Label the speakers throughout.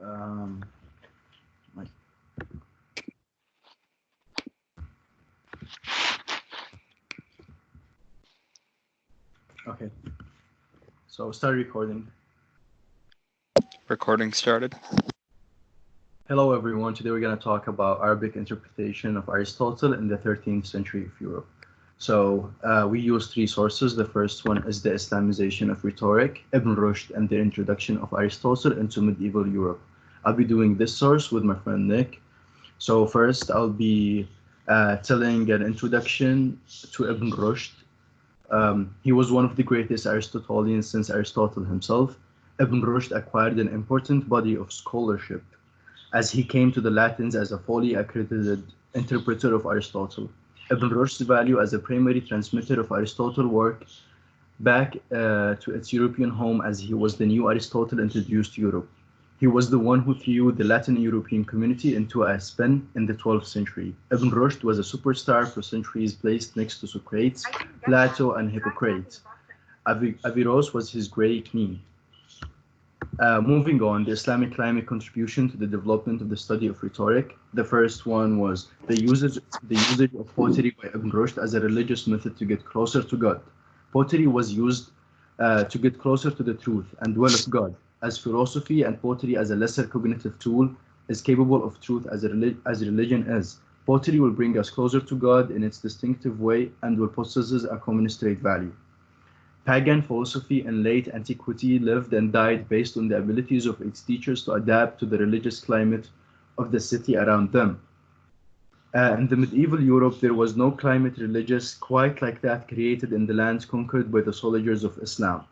Speaker 1: Um, my- okay, so start recording.
Speaker 2: Recording started.
Speaker 1: Hello everyone, today we're going to talk about Arabic interpretation of Aristotle in the 13th century of Europe. So we use three sources. The first one is the Islamization of rhetoric, Ibn Rushd, and the introduction of Aristotle into medieval Europe. I'll be doing this source with my friend Nick. So first I'll be telling an introduction to Ibn Rushd. He was one of the greatest Aristotelians since Aristotle himself. Ibn Rushd acquired an important body of scholarship as he came to the Latins as a fully accredited interpreter of Aristotle. Ibn Rushd's value as a primary transmitter of Aristotle work back to its European home as he was the new Aristotle introduced to Europe. He was the one who threw the Latin European community into a spin in the 12th century. Ibn Rushd was a superstar for centuries, placed next to Socrates, Plato, and Hippocrates. Averroes was his great knee. Moving on, the Islamic climate contribution to the development of the study of rhetoric. The first one was the usage of poetry by Ibn Rushd as a religious method to get closer to God. Poetry was used to get closer to the truth and dwell of God, as philosophy and poetry as a lesser cognitive tool is capable of truth as religion is. Poetry will bring us closer to God in its distinctive way and will possess a commensurate value. Pagan philosophy in late antiquity lived and died based on the abilities of its teachers to adapt to the religious climate of the city around them. In the medieval Europe, there was no climate religious quite like that created in the lands conquered by the soldiers of Islam.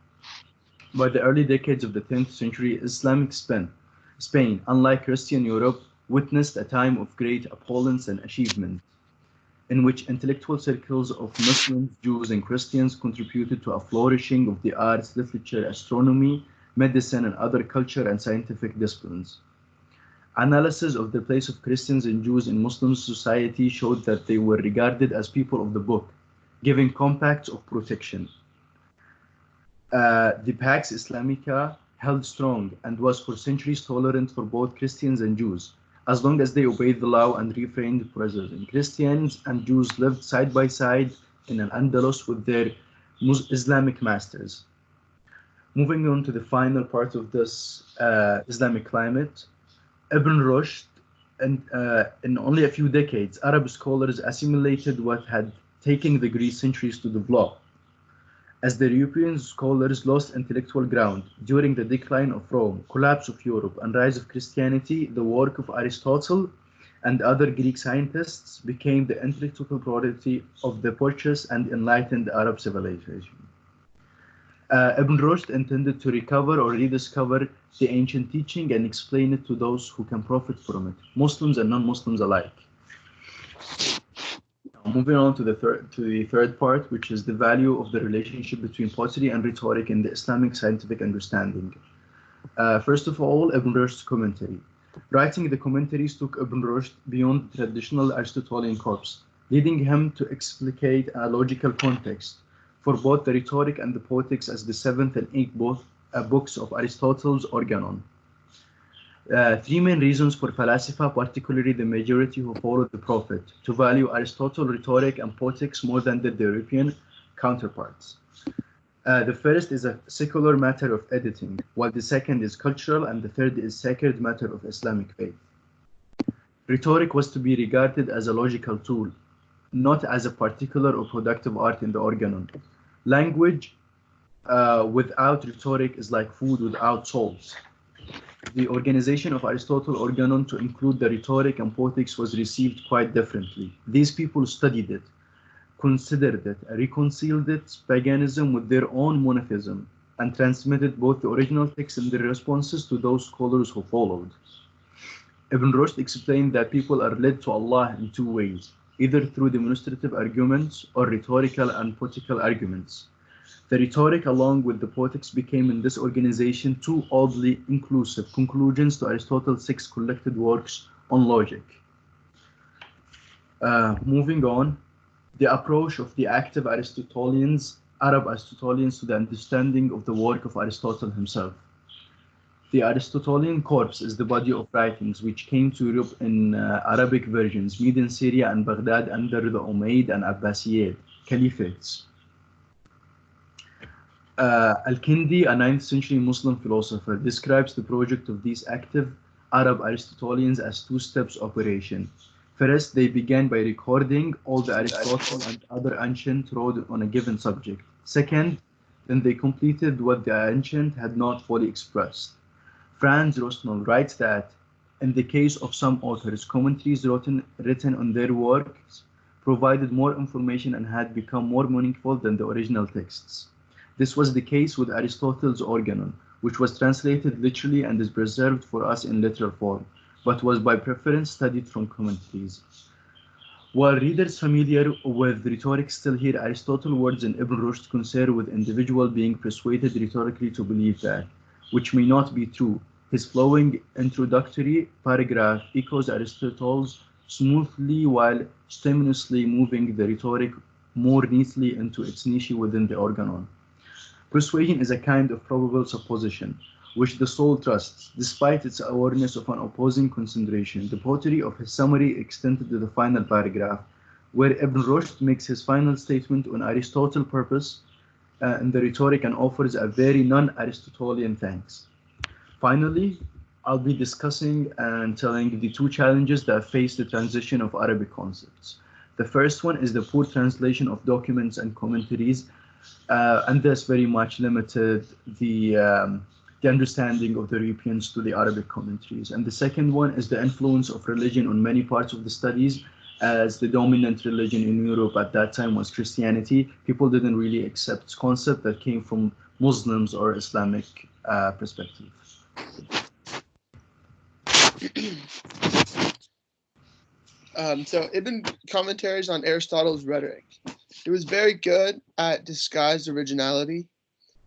Speaker 1: By the early decades of the 10th century, Islamic Spain, unlike Christian Europe, witnessed a time of great opulence and achievement, in which intellectual circles of Muslims, Jews, and Christians contributed to a flourishing of the arts, literature, astronomy, medicine, and other culture and scientific disciplines. Analysis of the place of Christians and Jews in Muslim society showed that they were regarded as people of the book, giving compacts of protection. The Pax Islamica held strong and was for centuries tolerant for both Christians and Jews, as long as they obeyed the law and refrained preserving. Christians and Jews lived side by side in Al-Andalus with their Islamic masters. Moving on to the final part of this Islamic climate, Ibn Rushd, in only a few decades, Arab scholars assimilated what had taken the Greeks centuries to develop. As the European scholars lost intellectual ground during the decline of Rome, collapse of Europe, and rise of Christianity, the work of Aristotle and other Greek scientists became the intellectual property of the purchased and enlightened Arab civilization. Ibn Rushd intended to recover or rediscover the ancient teaching and explain it to those who can profit from it, Muslims and non-Muslims alike. Moving on to the third part, which is the value of the relationship between poetry and rhetoric in the Islamic scientific understanding. First of all, Ibn Rushd's commentary. Writing the commentaries took Ibn Rushd beyond the traditional Aristotelian corpus, leading him to explicate a logical context for both the rhetoric and the poetics as the seventh and eighth books of Aristotle's Organon. Three main reasons for Falasifa, particularly the majority who followed the Prophet, to value Aristotle, rhetoric, and poetics more than the European counterparts. The first is a secular matter of editing, while the second is cultural, and the third is sacred matter of Islamic faith. Rhetoric was to be regarded as a logical tool, not as a particular or productive art in the Organon. Language without rhetoric is like food without salt. The organization of Aristotle Organon to include the rhetoric and poetics was received quite differently. These people studied it, considered it, reconciled its paganism with their own monotheism, and transmitted both the original text and their responses to those scholars who followed. Ibn Rushd explained that people are led to Allah in two ways, either through demonstrative arguments or rhetorical and poetical arguments. The rhetoric along with the poetics became in this organization two oddly inclusive conclusions to Aristotle's 6 collected works on logic. Moving on, the approach of the active Arab Aristotelians to the understanding of the work of Aristotle himself. The Aristotelian corpus is the body of writings which came to Europe in Arabic versions, made in Syria and Baghdad under the Umayyad and Abbasid caliphates. Al-Kindi, a 9th century Muslim philosopher, describes the project of these active Arab Aristotelians as two-steps operation. First, they began by recording all the Aristotle and other ancient wrote on a given subject. Second, then they completed what the ancient had not fully expressed. Franz Rosnell writes that, in the case of some authors, commentaries written on their works provided more information and had become more meaningful than the original texts. This was the case with Aristotle's Organon, which was translated literally and is preserved for us in literal form, but was by preference studied from commentaries. While readers familiar with rhetoric still hear Aristotle's words in Ibn Rushd concern with individual being persuaded rhetorically to believe that, which may not be true, his flowing introductory paragraph echoes Aristotle's smoothly while stimulously moving the rhetoric more neatly into its niche within the organon. Persuasion is a kind of probable supposition, which the soul trusts, despite its awareness of an opposing consideration. The poetry of his summary extended to the final paragraph, where Ibn Rushd makes his final statement on Aristotle's purpose in the rhetoric and offers a very non-Aristotelian thanks. Finally, I'll be discussing and telling the two challenges that face the transition of Arabic concepts. The first one is the poor translation of documents and commentaries, and this very much limited the understanding of the Europeans to the Arabic commentaries. And the second one is the influence of religion on many parts of the studies, as the dominant religion in Europe at that time was Christianity. People didn't really accept concept that came from Muslims or Islamic perspective.
Speaker 2: So Ibn commentaries on Aristotle's Rhetoric. It was very good at disguised originality,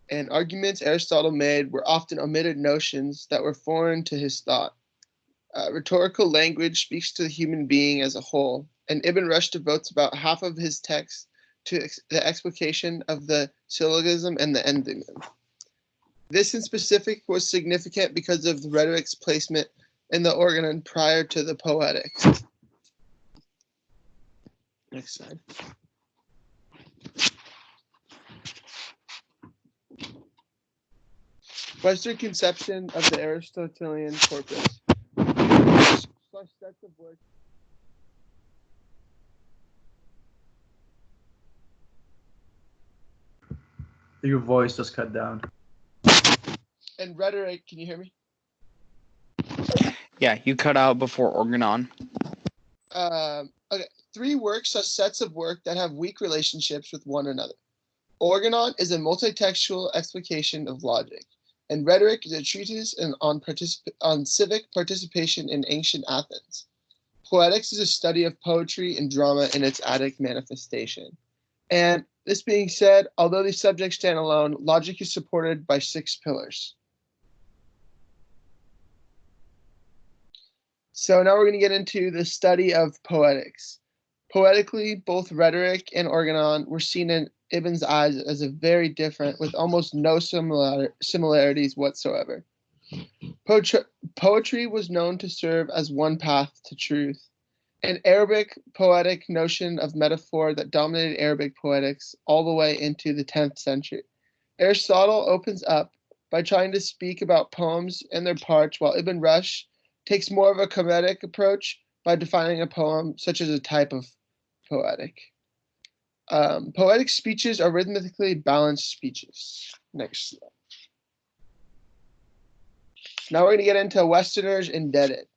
Speaker 2: and arguments Aristotle made were often omitted notions that were foreign to his thought. Rhetorical language speaks to the human being as a whole, and Ibn Rushd devotes about half of his text to the explication of the syllogism and the endemum. This in specific was significant because of the rhetoric's placement in the organon prior to the poetics. Next slide. Western conception of the Aristotelian corpus. Sets of words.
Speaker 1: Your voice just cut down.
Speaker 2: And rhetoric, can you hear me?
Speaker 3: Yeah, you cut out before organon.
Speaker 2: Okay. 3 works are sets of work that have weak relationships with one another. Organon is a multi-textual explication of logic, and rhetoric is a treatise on civic participation in ancient Athens. Poetics is a study of poetry and drama in its Attic manifestation. And this being said, although these subjects stand alone, logic is supported by 6 pillars. So now we're going to get into the study of poetics. Poetically, both rhetoric and organon were seen in Ibn's eyes as a very different, with almost no similarities whatsoever. Poetry was known to serve as one path to truth. An Arabic poetic notion of metaphor that dominated Arabic poetics all the way into the 10th century. Aristotle opens up by trying to speak about poems and their parts, while Ibn Rushd takes more of a comedic approach by defining a poem such as a type of poetic. Poetic speeches are rhythmically balanced speeches. Next slide. Now we're going to get into Westerners indebted.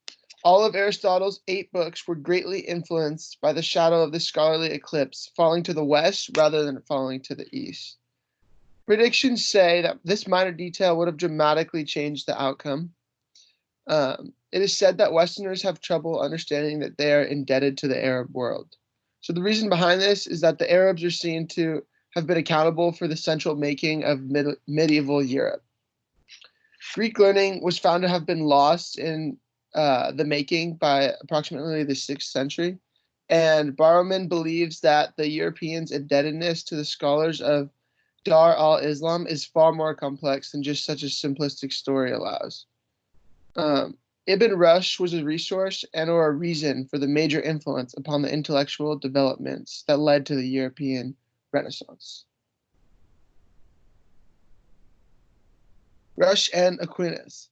Speaker 2: All of Aristotle's 8 books were greatly influenced by the shadow of the scholarly eclipse, falling to the west rather than falling to the east. Predictions say that this minor detail would have dramatically changed the outcome. It is said that Westerners have trouble understanding that they are indebted to the Arab world. So the reason behind this is that the Arabs are seen to have been accountable for the central making of medieval Europe. Greek learning was found to have been lost in the making by approximately the 6th century, and Barrowman believes that the Europeans' indebtedness to the scholars of Dar al-Islam is far more complex than just such a simplistic story allows. Ibn Rushd was a resource and or a reason for the major influence upon the intellectual developments that led to the European Renaissance. Rush and Aquinas.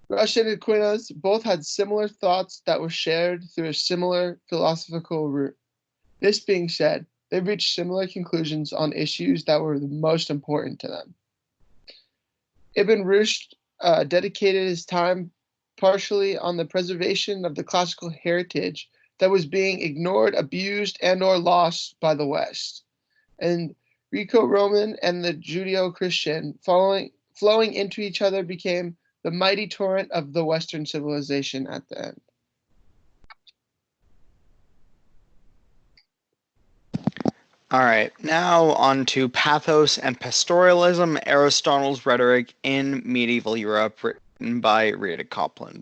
Speaker 2: Rush and Aquinas both had similar thoughts that were shared through a similar philosophical route. This being said, they reached similar conclusions on issues that were the most important to them. Ibn Rushd dedicated his time partially on the preservation of the classical heritage that was being ignored, abused, and or lost by the West. And Greco-Roman and the Judeo-Christian flowing into each other became the mighty torrent of the Western civilization at the end.
Speaker 3: All right, now on to Pathos and Pastoralism, Aristotle's Rhetoric in Medieval Europe, written by Rhetoric.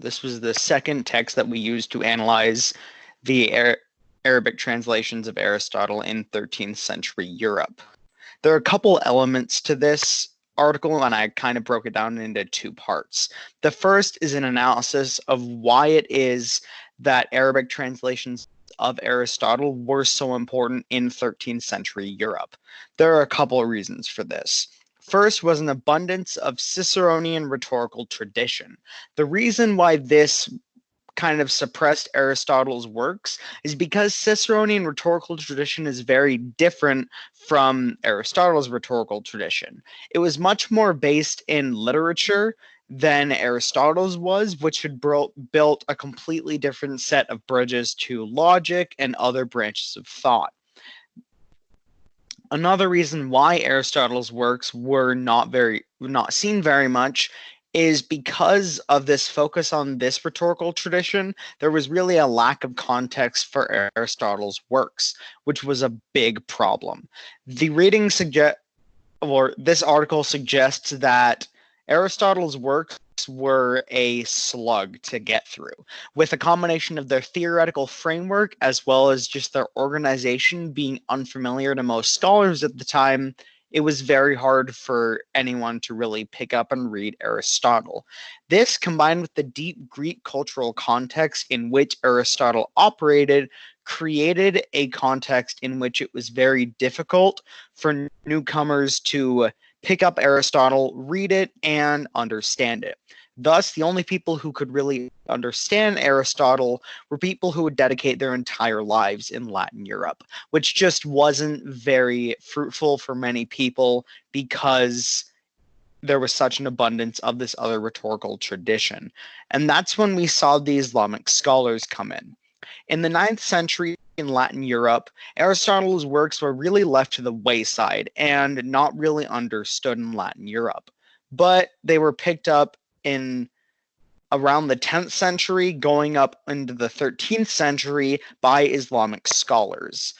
Speaker 3: This was the second text that we used to analyze the Arabic translations of Aristotle in 13th century Europe. There are a couple elements to this article, and I kind of broke it down into two parts. The first is an analysis of why it is that Arabic translations of Aristotle were so important in 13th century Europe. There are a couple of reasons for this. First was an abundance of Ciceronian rhetorical tradition. The reason why this kind of suppressed Aristotle's works is because Ciceronian rhetorical tradition is very different from Aristotle's rhetorical tradition. It was much more based in literature than Aristotle's was, which had built a completely different set of bridges to logic and other branches of thought. Another reason why Aristotle's works were not seen very much is because of this focus on this rhetorical tradition. There was really a lack of context for Aristotle's works, which was a big problem. The reading this article suggests that Aristotle's works were a slug to get through, with a combination of their theoretical framework as well as just their organization being unfamiliar to most scholars at the time. It was very hard for anyone to really pick up and read Aristotle. This, combined with the deep Greek cultural context in which Aristotle operated, created a context in which it was very difficult for newcomers to pick up Aristotle, read it, and understand it. Thus, the only people who could really understand Aristotle were people who would dedicate their entire lives in Latin Europe, which just wasn't very fruitful for many people because there was such an abundance of this other rhetorical tradition. And that's when we saw the Islamic scholars come in. In the 9th century in Latin Europe, Aristotle's works were really left to the wayside and not really understood in Latin Europe. But they were picked up in around the 10th century, going up into the 13th century by Islamic scholars.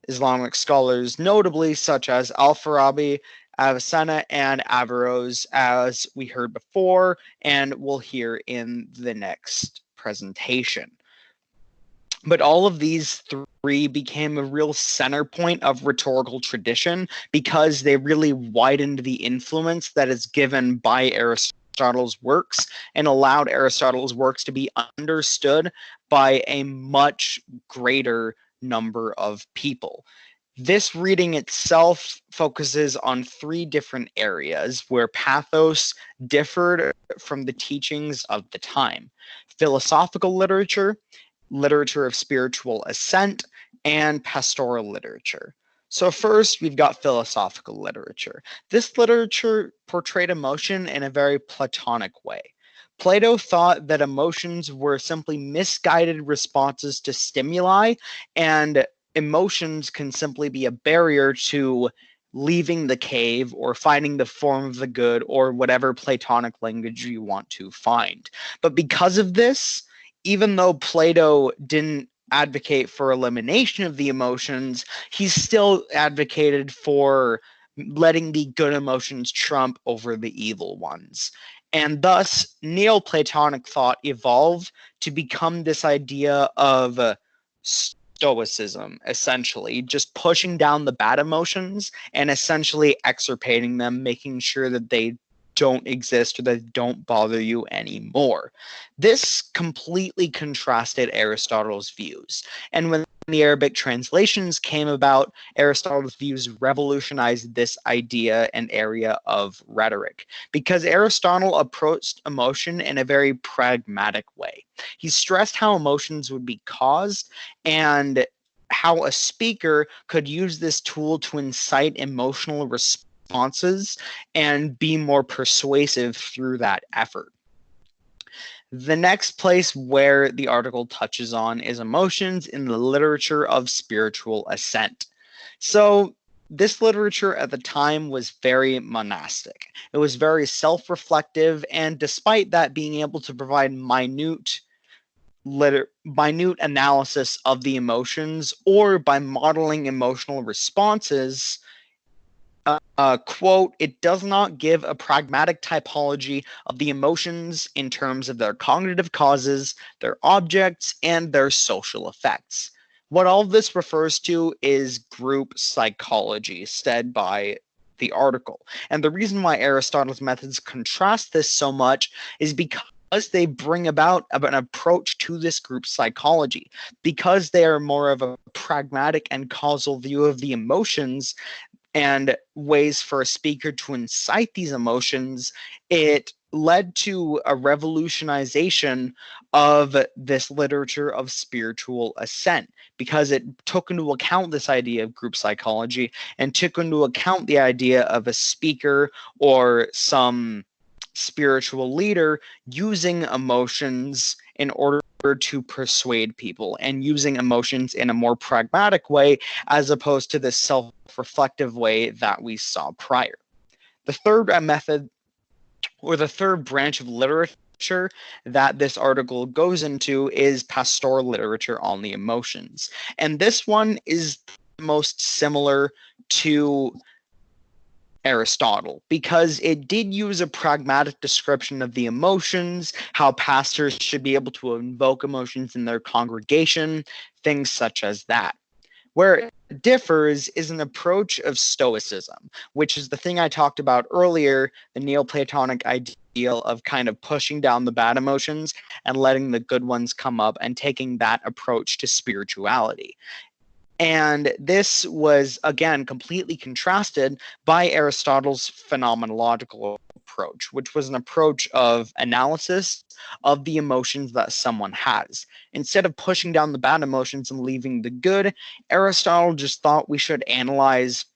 Speaker 3: Islamic scholars notably such as Al-Farabi, Avicenna, and Averroes, as we heard before, and we'll hear in the next presentation. But all of these three became a real center point of rhetorical tradition because they really widened the influence that is given by Aristotle's works and allowed Aristotle's works to be understood by a much greater number of people. This reading itself focuses on three different areas where pathos differed from the teachings of the time: philosophical literature, literature of spiritual ascent, and pastoral literature. So first, we've got philosophical literature. This literature portrayed emotion in a very Platonic way. Plato thought that emotions were simply misguided responses to stimuli, and emotions can simply be a barrier to leaving the cave or finding the form of the good or whatever Platonic language you want to find. But because of this, even though Plato didn't advocate for elimination of the emotions, he still advocated for letting the good emotions trump over the evil ones. And thus, Neoplatonic thought evolved to become this idea of stoicism, essentially, just pushing down the bad emotions and essentially extirpating them, making sure that they don't exist or that don't bother you anymore. This completely contrasted Aristotle's views. And when the Arabic translations came about, Aristotle's views revolutionized this idea and area of rhetoric because Aristotle approached emotion in a very pragmatic way. He stressed how emotions would be caused and how a speaker could use this tool to incite emotional responses and be more persuasive through that effort. The next place where the article touches on is emotions in the literature of spiritual ascent. So, this literature at the time was very monastic. It was very self reflective, and despite that being able to provide minute analysis of the emotions or by modeling emotional responses, quote, it does not give a pragmatic typology of the emotions in terms of their cognitive causes, their objects, and their social effects. What all of this refers to is group psychology, said by the article. And the reason why Aristotle's methods contrast this so much is because they bring about an approach to this group psychology. Because they are more of a pragmatic and causal view of the emotions, and ways for a speaker to incite these emotions, it led to a revolutionization of this literature of spiritual ascent because it took into account this idea of group psychology and took into account the idea of a speaker or some spiritual leader using emotions in order to persuade people and using emotions in a more pragmatic way as opposed to the self-reflective way that we saw prior. The third method, or the third branch of literature that this article goes into, is pastoral literature on the emotions. And this one is most similar to Aristotle because it did use a pragmatic description of the emotions, how pastors should be able to invoke emotions in their congregation, things such as that. Where it differs is an approach of Stoicism, which is the thing I talked about earlier, the Neoplatonic ideal of kind of pushing down the bad emotions and letting the good ones come up and taking that approach to spirituality. And this was, again, completely contrasted by Aristotle's phenomenological approach, which was an approach of analysis of the emotions that someone has. Instead of pushing down the bad emotions and leaving the good, Aristotle just thought we should analyze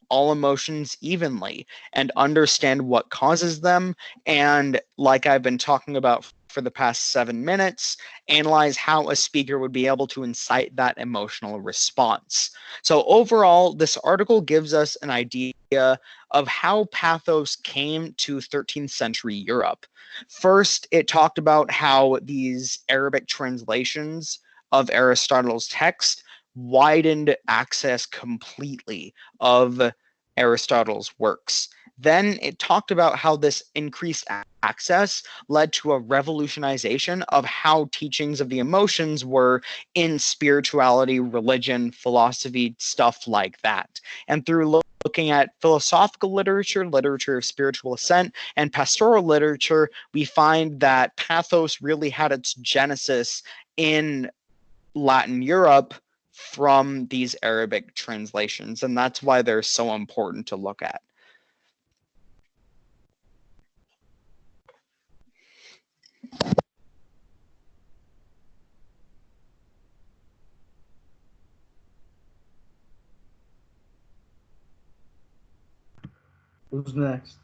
Speaker 3: all emotions evenly and understand what causes them. And like I've been talking about for the past 7 minutes, analyze how a speaker would be able to incite that emotional response. So overall, this article gives us an idea of how pathos came to 13th century Europe. First, it talked about how these Arabic translations of Aristotle's text widened access completely of Aristotle's works. Then it talked about how this increased access led to a revolutionization of how teachings of the emotions were in spirituality, religion, philosophy, stuff like that. And through looking at philosophical literature, literature of spiritual ascent, and pastoral literature, we find that pathos really had its genesis in Latin Europe from these Arabic translations, and that's why they're so important to look at.
Speaker 1: Who's next?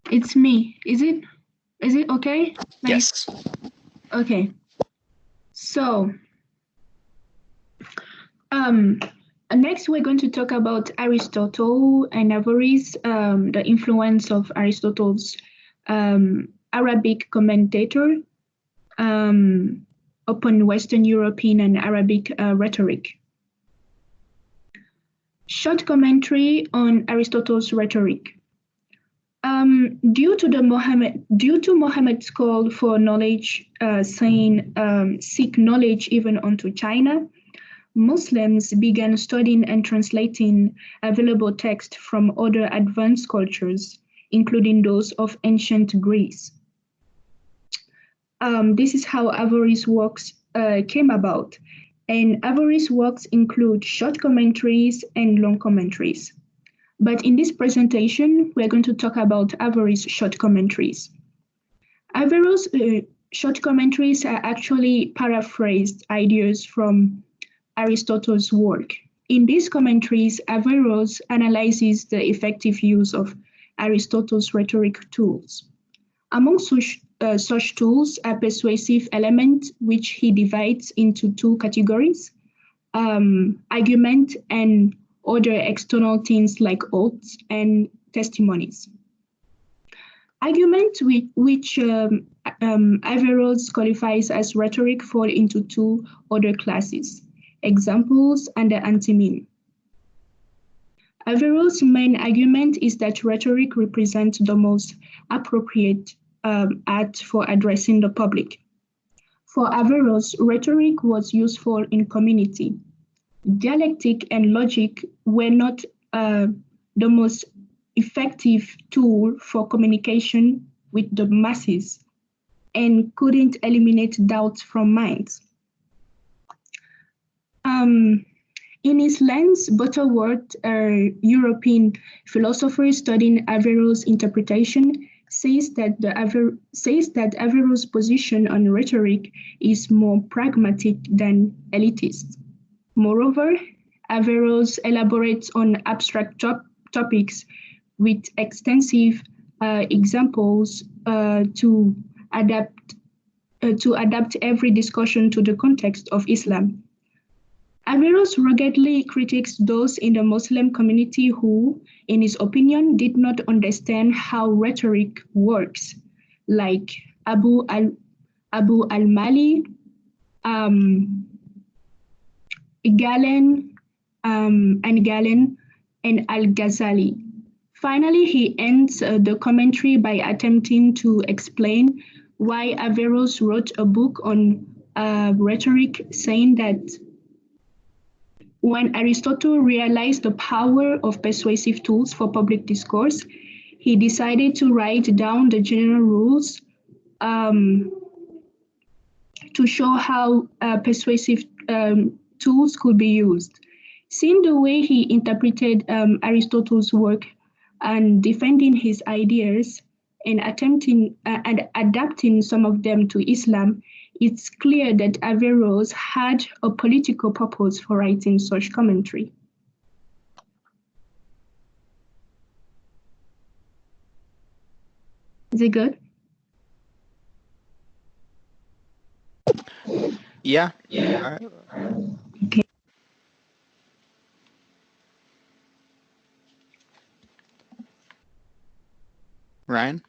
Speaker 4: It's me. Is it okay?
Speaker 3: Yes.
Speaker 4: Okay. So, next we're going to talk about Aristotle and Averroes, the influence of Aristotle's Arabic commentator upon Western European and Arabic rhetoric. Short commentary on Aristotle's rhetoric. Due to Muhammad's call for knowledge, saying, seek knowledge even unto China, Muslims began studying and translating available texts from other advanced cultures, including those of ancient Greece. This is how Averroes' works came about. And Averroes' works include short commentaries and long commentaries. But in this presentation, we're going to talk about Averroes' short commentaries. Averroes' short commentaries are actually paraphrased ideas from Aristotle's work. In these commentaries, Averroes analyzes the effective use of Aristotle's rhetoric tools. Among such tools are persuasive elements, which he divides into two categories, argument and other external things like oaths and testimonies. Argument, which Averroes qualifies as rhetoric, fall into two other classes, examples and the antime. Averroes' main argument is that rhetoric represents the most appropriate art for addressing the public. For Averroes, rhetoric was useful in community. Dialectic and logic were not the most effective tool for communication with the masses and couldn't eliminate doubts from minds. In his lens, Butterworth, a European philosopher studying Averroes' interpretation, says that Averroes' position on rhetoric is more pragmatic than elitist. Moreover, Averroes elaborates on abstract topics with extensive examples to adapt every discussion to the context of Islam. Averroes ruggedly critiques those in the Muslim community who, in his opinion, did not understand how rhetoric works, like Abu al-Mali, Galen, and al-Ghazali. Finally, he ends the commentary by attempting to explain why Averroes wrote a book on rhetoric, saying that when Aristotle realized the power of persuasive tools for public discourse, he decided to write down the general rules to show how persuasive tools could be used. Seeing the way he interpreted Aristotle's work and defending his ideas and attempting and adapting some of them to Islam, it's clear that Averroes had a political purpose for writing such commentary. Is it good?
Speaker 3: Yeah.
Speaker 4: Yeah.
Speaker 3: All right.
Speaker 4: Okay.
Speaker 3: Ryan?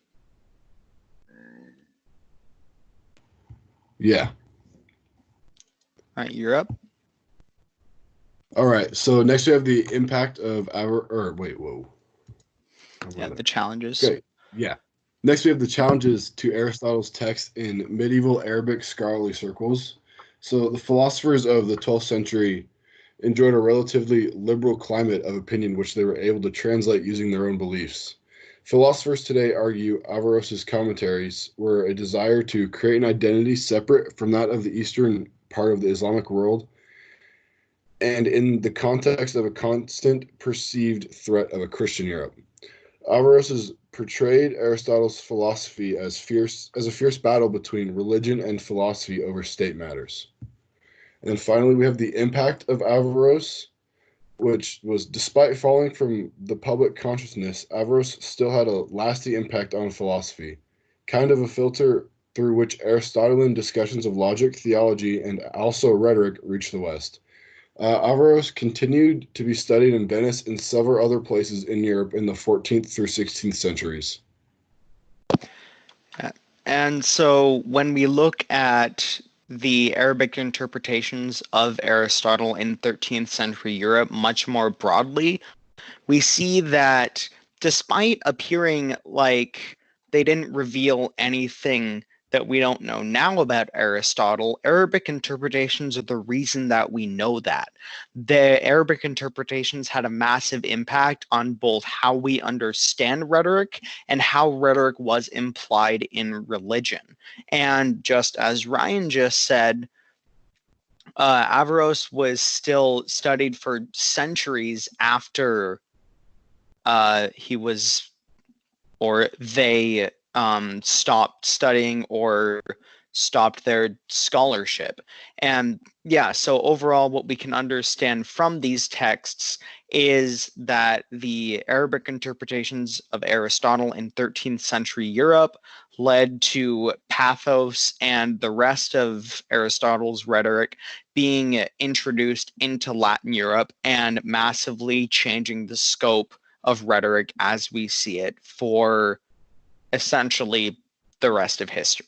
Speaker 5: Yeah.
Speaker 3: All right, you're up.
Speaker 5: All right. So next we have the impact of
Speaker 3: Yeah, the challenges.
Speaker 5: Okay. Yeah. Next we have the challenges to Aristotle's text in medieval Arabic scholarly circles. So the philosophers of the 12th century enjoyed a relatively liberal climate of opinion which they were able to translate using their own beliefs. Philosophers today argue Averroes' commentaries were a desire to create an identity separate from that of the eastern part of the Islamic world, and in the context of a constant perceived threat of a Christian Europe. Averroes portrayed Aristotle's philosophy as a fierce battle between religion and philosophy over state matters. And then finally, we have the impact of Averroes, which was, despite falling from the public consciousness, Averroes still had a lasting impact on philosophy, kind of a filter through which Aristotelian discussions of logic, theology, and also rhetoric reached the West. Averroes continued to be studied in Venice and several other places in Europe in the 14th through 16th centuries.
Speaker 3: And so when we look at the Arabic interpretations of Aristotle in 13th century Europe much more broadly, we see that despite appearing like they didn't reveal anything that we don't know now about Aristotle, Arabic interpretations are the reason that we know that. The Arabic interpretations had a massive impact on both how we understand rhetoric and how rhetoric was implied in religion. And just as Ryan just said, Averroes was still studied for centuries after he was, or they stopped studying or stopped their scholarship. And yeah, so overall, what we can understand from these texts is that the Arabic interpretations of Aristotle in 13th century Europe led to pathos and the rest of Aristotle's rhetoric being introduced into Latin Europe and massively changing the scope of rhetoric as we see it for essentially the rest of history.